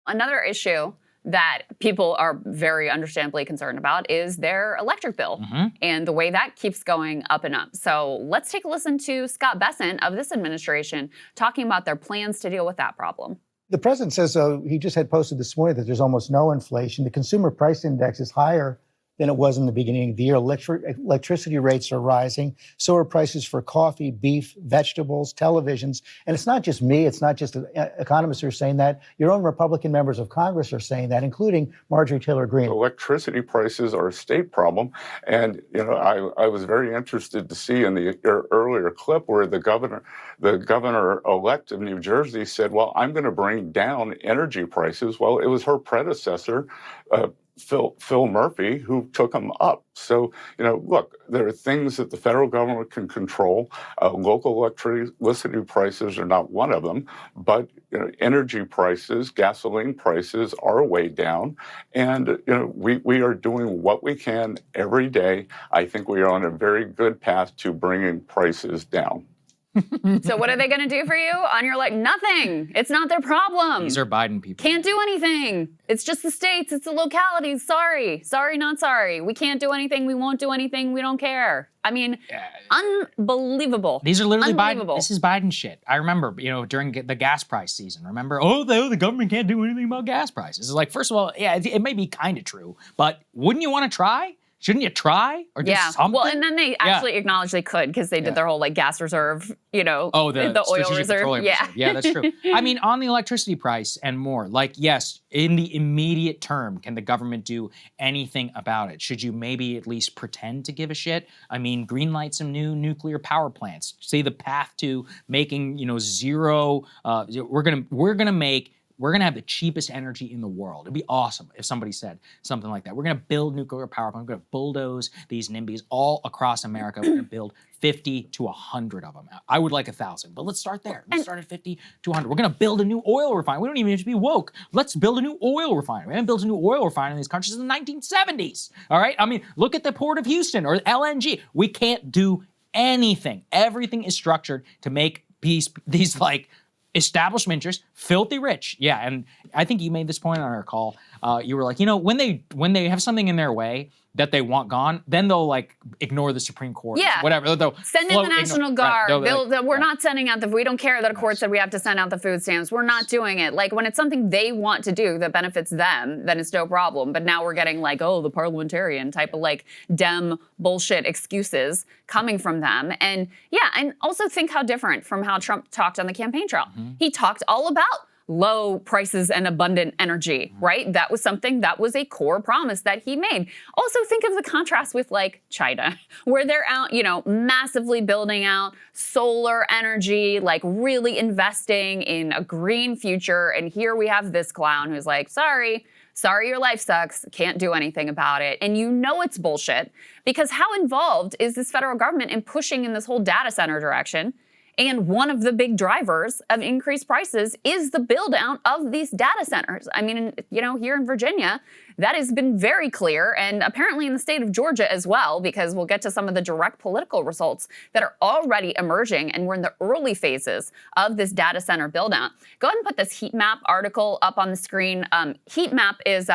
Another issue that people are very understandably concerned about is their electric bill and the way that keeps going up and up. So let's take a listen to Scott Bessent of this administration talking about their plans to deal with that problem. The president says, he just had posted this morning that there's almost no inflation. The consumer price index is higher than it was in the beginning of the year. Electricity rates are rising. So are prices for coffee, beef, vegetables, televisions. And it's not just me. It's not just economists who are saying that. Your own Republican members of Congress are saying that, including Marjorie Taylor Greene. Electricity prices are a state problem. And, I was very interested to see in the earlier clip where the governor-elect of New Jersey said, well, I'm going to bring down energy prices. Well, it was her predecessor, Phil Murphy, who took them up. So, look, there are things that the federal government can control. Local electricity prices are not one of them, but energy prices, gasoline prices are way down. And, we are doing what we can every day. I think we are on a very good path to bringing prices down. So what are they going to do for you on your nothing? It's not their problem. These are Biden people. Can't do anything. It's just the states. It's the localities. Sorry, not sorry. We can't do anything. We won't do anything. We don't care. I mean, unbelievable. These are literally Biden. This is Biden shit. I remember, during the gas price season, remember, the government can't do anything about gas prices. It's like, first of all, yeah, it may be kind of true, but wouldn't you want to try? Shouldn't you try or do something? Well, and then they actually acknowledged they could because they did their whole gas reserve, the oil reserve. Yeah, that's true. I mean, on the electricity price and more, yes, in the immediate term, can the government do anything about it? Should you maybe at least pretend to give a shit? I mean, greenlight some new nuclear power plants. See the path to making, zero. We're gonna have the cheapest energy in the world. It'd be awesome if somebody said something like that. We're gonna build nuclear power plants. We're gonna bulldoze these NIMBYs all across America. We're gonna build 50 to 100 of them. I would like 1,000, but let's start there. Let's start at 50 to 100. We're gonna build a new oil refinery. We don't even have to be woke. Let's build a new oil refinery. We haven't built a new oil refinery in these countries in the 1970s. All right? I mean, look at the Port of Houston or LNG. We can't do anything. Everything is structured to make these establishment interests, filthy rich. Yeah, and I think you made this point on our call. You were like, when they have something in their way that they want gone, then they'll ignore the Supreme Court. Yeah. Whatever. They'll send in the National Guard. Right. We're not sending out we don't care that a court said we have to send out the food stamps. We're not doing it. When it's something they want to do that benefits them, then it's no problem. But now we're getting the parliamentarian type of Dem bullshit excuses coming from them. And and also think how different from how Trump talked on the campaign trail. He talked all about low prices and abundant energy, right? That was something that was a core promise that he made. Also think of the contrast with China, where they're out, massively building out solar energy, really investing in a green future. And here we have this clown who's sorry, your life sucks, can't do anything about it. And it's bullshit because how involved is this federal government in pushing in this whole data center direction? And one of the big drivers of increased prices is the build out of these data centers. I mean, here in Virginia, that has been very clear, and apparently in the state of Georgia as well, because we'll get to some of the direct political results that are already emerging, and we're in the early phases of this data center build out. Go ahead and put this heat map article up on the screen. Heat map is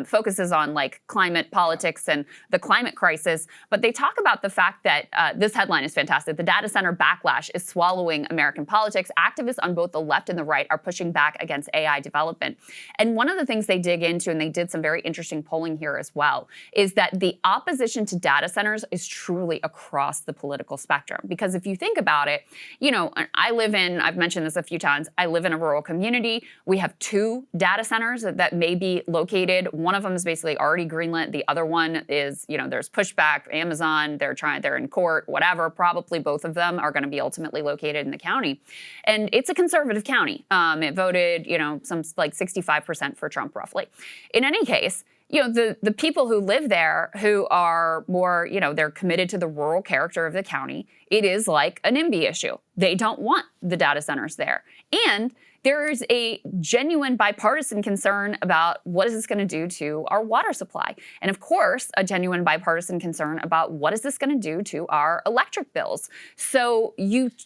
focuses on climate politics and the climate crisis, but they talk about the fact that this headline is fantastic. The data center backlash is swallowing American politics. Activists on both the left and the right are pushing back against AI development. And one of the things they dig into, and they did some very interesting polling here as well, is that the opposition to data centers is truly across the political spectrum. Because if you think about it, I've mentioned this a few times, I live in a rural community. We have 2 data centers that may be located. One of them is basically already greenlit. The other one is, there's pushback, Amazon, they're in court, whatever. Probably both of them are going to be ultimately located in the county. And it's a conservative county. It voted, some 65% for Trump roughly. In any case, the people who live there who are more, they're committed to the rural character of the county, it is like a NIMBY issue. They don't want the data centers there. And There's a genuine bipartisan concern about what is this going to do to our water supply. And of course, a genuine bipartisan concern about what is this going to do to our electric bills. So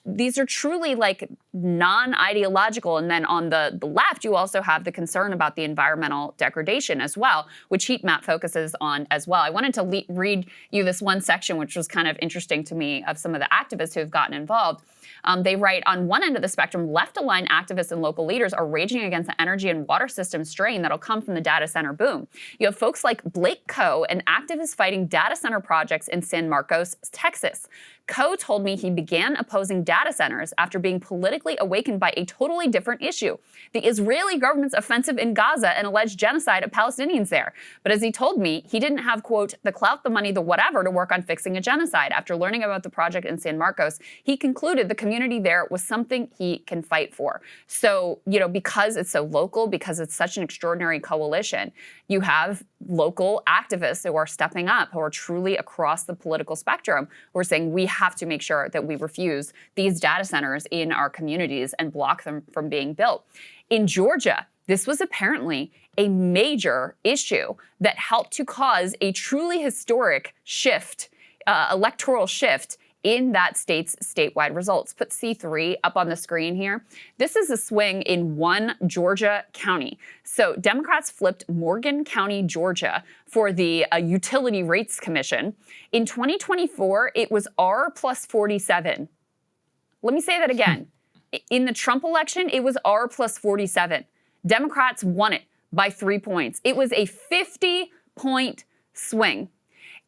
these are truly like non-ideological. And then on the left, you also have the concern about the environmental degradation as well, which heat map focuses on as well. I wanted to read you this one section, which was kind of interesting to me, of some of the activists who have gotten involved. They write, on one end of the spectrum, left-aligned activists and local leaders are raging against the energy and water system strain that'll come from the data center boom. You have folks like Blake Coe, an activist fighting data center projects in San Marcos, Texas. Coe told me he began opposing data centers after being politically awakened by a totally different issue: the Israeli government's offensive in Gaza and alleged genocide of Palestinians there. But as he told me, he didn't have, quote, the clout, the money, the whatever to work on fixing a genocide. After learning about the project in San Marcos, he concluded the community there was something he can fight for. So, because it's so local, because it's such an extraordinary coalition, you have local activists who are stepping up, who are truly across the political spectrum, who are saying we have to make sure that we refuse these data centers in our communities and block them from being built. In Georgia, this was apparently a major issue that helped to cause a truly historic shift, electoral shift in that state's statewide results. Put C3 up on the screen here. This is a swing in one Georgia county. So Democrats flipped Morgan County, Georgia for the Utility Rates Commission. In 2024, it was R plus 47. Let me say that again. In the Trump election, it was R plus 47. Democrats won it by 3 points. It was a 50-point swing.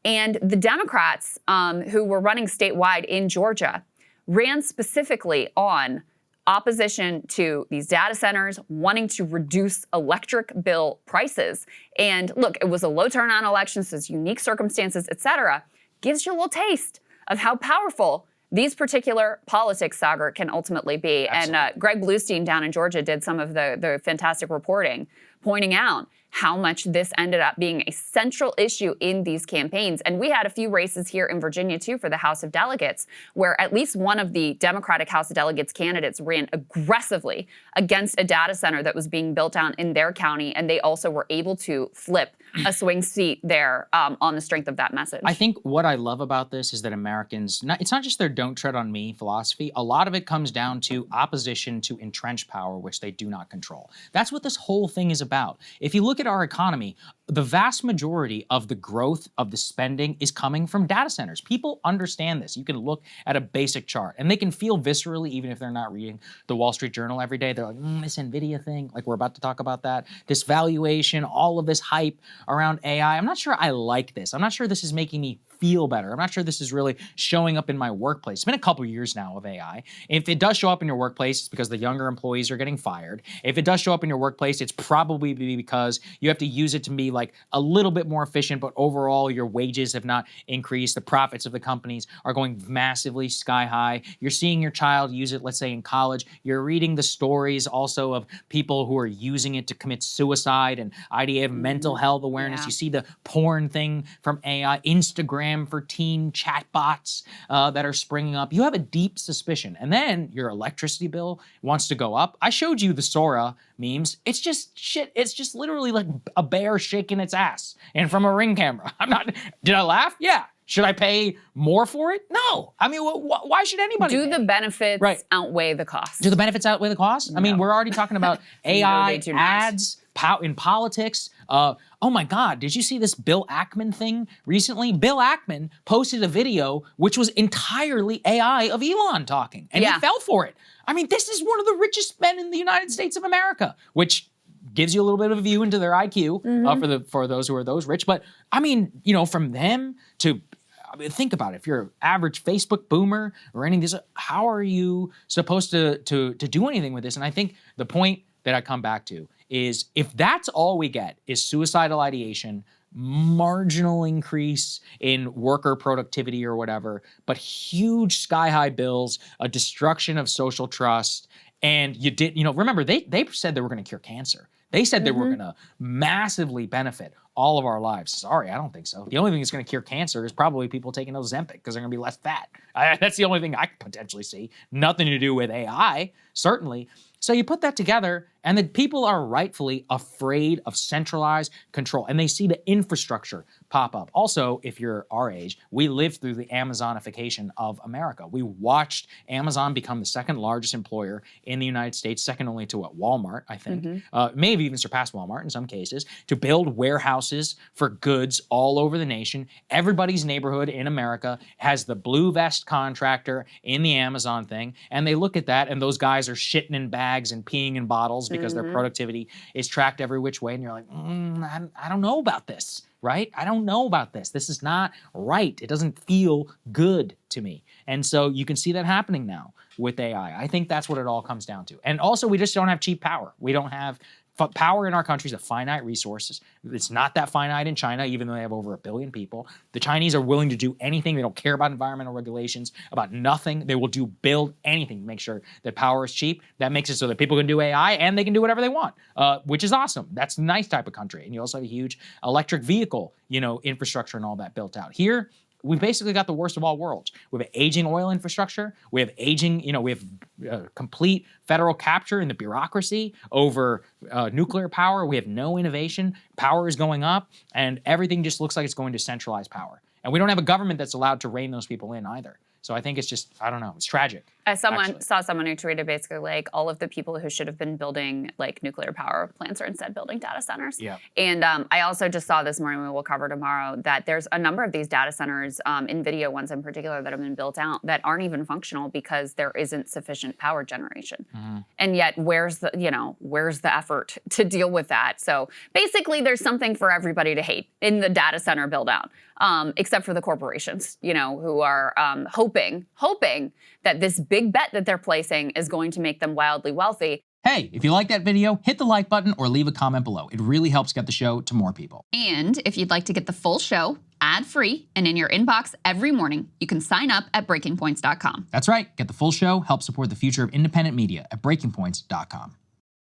And the Democrats who were running statewide in Georgia ran specifically on opposition to these data centers, wanting to reduce electric bill prices. And look, it was a low turnout election, so it's unique circumstances, et cetera. Gives you a little taste of how powerful these particular politics, Saagar, can ultimately be. Absolutely. And Greg Bluestein down in Georgia did some of the fantastic reporting, pointing out how much this ended up being a central issue in these campaigns. And we had a few races here in Virginia, too, for the House of Delegates, where at least one of the Democratic House of Delegates candidates ran aggressively against a data center that was being built down in their county, and they also were able to flip a swing seat there on the strength of that message. I think what I love about this is that Americans, it's not just their don't tread on me philosophy. A lot of it comes down to opposition to entrenched power, which they do not control. That's what this whole thing is about. If you look at our economy, the vast majority of the growth of the spending is coming from data centers. People understand this. You can look at a basic chart and they can feel viscerally, even if they're not reading the Wall Street Journal every day. They're like, this NVIDIA thing, like we're about to talk about that, this valuation, all of this hype around AI. I'm not sure I like this. I'm not sure this is making me feel better. I'm not sure this is really showing up in my workplace. It's been a couple years now of AI. If it does show up in your workplace, it's because the younger employees are getting fired. If it does show up in your workplace, it's probably because you have to use it to be like a little bit more efficient, but overall your wages have not increased. The profits of the companies are going massively sky high. You're seeing your child use it, let's say in college. You're reading the stories also of people who are using it to commit suicide and idea of mental health awareness. Yeah. You see the porn thing from AI, Instagram for teen chatbots that are springing up. You have a deep suspicion. And then your electricity bill wants to go up. I showed you the Sora memes. It's just shit. It's just literally like a bear shaking its ass and from a Ring camera. Did I laugh? Yeah. Should I pay more for it? No. I mean, why should anybody Do the benefits outweigh the cost? Do the benefits outweigh the cost? No. I mean, we're already talking about AI, ads, in politics. Oh my God, did you see this Bill Ackman thing recently? Bill Ackman posted a video which was entirely AI of Elon talking, and he fell for it. I mean, this is one of the richest men in the United States of America, which gives you a little bit of a view into their IQ for those who are those rich. But I mean, from them to think about it. If you're an average Facebook boomer or any of this, how are you supposed to do anything with this? And I think the point that I come back to is if that's all we get is suicidal ideation, marginal increase in worker productivity or whatever, but huge sky-high bills, a destruction of social trust, and remember, they said they were going to cure cancer. They said they were going to massively benefit all of our lives. Sorry, I don't think so. The only thing that's going to cure cancer is probably people taking Ozempic because they're going to be less fat. That's the only thing I could potentially see. Nothing to do with AI, certainly. So you put that together, and the people are rightfully afraid of centralized control, and they see the infrastructure pop up. Also, if you're our age, we lived through the Amazonification of America. We watched Amazon become the second largest employer in the United States, second only to Walmart, I think. May have even surpassed Walmart in some cases, to build warehouses for goods all over the nation. Everybody's neighborhood in America has the blue vest contractor in the Amazon thing, and they look at that, and those guys are shitting in bags and peeing in bottles because their productivity is tracked every which way, and you're like, I don't know about this, right? I don't know about this. This is not right. It doesn't feel good to me. And so you can see that happening now with AI. I think that's what it all comes down to. And also, we just don't have cheap power. We don't have power in our country is a finite resource. It's not that finite in China, even though they have over 1 billion people. The Chinese are willing to do anything. They don't care about environmental regulations, about nothing. They will build anything to make sure that power is cheap. That makes it so that people can do AI and they can do whatever they want, which is awesome. That's a nice type of country. And you also have a huge electric vehicle, infrastructure and all that built out. Here, we've basically got the worst of all worlds. We have aging oil infrastructure. We have aging, we have complete federal capture in the bureaucracy over nuclear power. We have no innovation. Power is going up, and everything just looks like it's going to centralized power. And we don't have a government that's allowed to rein those people in either. So I think it's just, I don't know, it's tragic. I saw someone who tweeted basically like all of the people who should have been building like nuclear power plants are instead building data centers. Yeah. And I also just saw this morning, we will cover tomorrow, that there's a number of these data centers, NVIDIA ones in particular, that have been built out that aren't even functional because there isn't sufficient power generation. And yet where's the effort to deal with that? So basically there's something for everybody to hate in the data center build out, except for the corporations, who are hoping that this big bet that they're placing is going to make them wildly wealthy. Hey, if you like that video, hit the like button or leave a comment below. It really helps get the show to more people. And if you'd like to get the full show ad-free and in your inbox every morning, you can sign up at breakingpoints.com. That's right. Get the full show, help support the future of independent media at breakingpoints.com.